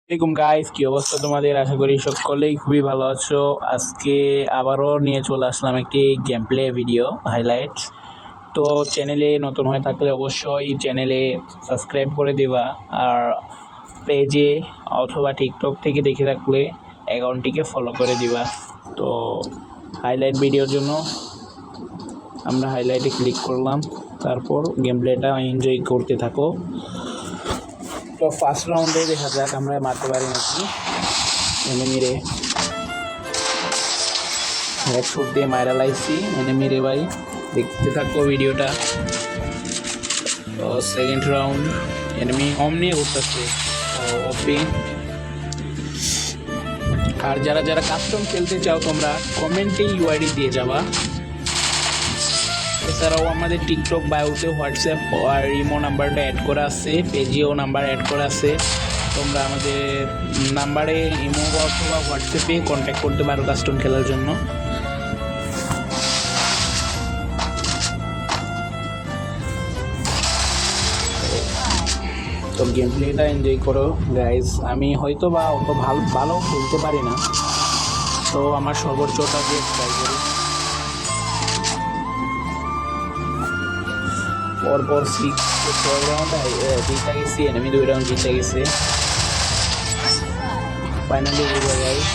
আসসালামাইকুম গাইস, কি অবস্থা তোমাদের? আশা করি সকলেই খুবই ভালো আছো। আজকে আবারও নিয়ে চলে আসলাম একটি গেম প্লে ভিডিও হাইলাইট। তো চ্যানেলে নতুন হয়ে থাকলে অবশ্যই চ্যানেলে সাবস্ক্রাইব করে দিবা। আর পেজে অথবা টিকটক থেকে দেখে থাকলে অ্যাকাউন্টটিকে ফলো করে দিবা। তো হাইলাইট ভিডিওর জন্য আমরা হাইলাইটে ক্লিক করলাম, তারপর গেম প্লেটা এনজয় করতে থাকো। তো ফার্স্ট রাউন্ডে দেখা যাক আমরা মারতে পারি নাকি এনিমিরে। হেডশট দিয়ে মাইরা লাইছি এনিমিরে ভাই, দেখতে থাকো ভিডিওটা। তো সেকেন্ড রাউন্ড এনিমি হোম নিয়ে ঘুরতেছে ওপি। আর যারা যারা কাস্টম খেলতে চাও তোমরা কমেন্টে ইউআইডি দিয়ে যাবা। এছাড়াও আমাদের টিকটক বায়োতে হোয়াটসঅ্যাপ আর ইমো নাম্বারটা অ্যাড করা আছে, পেজেও নাম্বার অ্যাড করা আছে। তোমরা আমাদের নাম্বারে ইমো অথবা হোয়াটসঅ্যাপে কন্ট্যাক্ট করতে পারো কাস্টম খেলার জন্য। তো গেম প্লেটা এনজয় করো গাইজ। আমি হয়তো বা অত ভালো খেলতে পারি না, তো আমার সর্বোচ্চটা দিয়ে ট্রাই করি। পরপর 6 রাউন্ড জিতে গেছি, এনিমি 2 রাউন্ড জিতে গেছে। Finally guys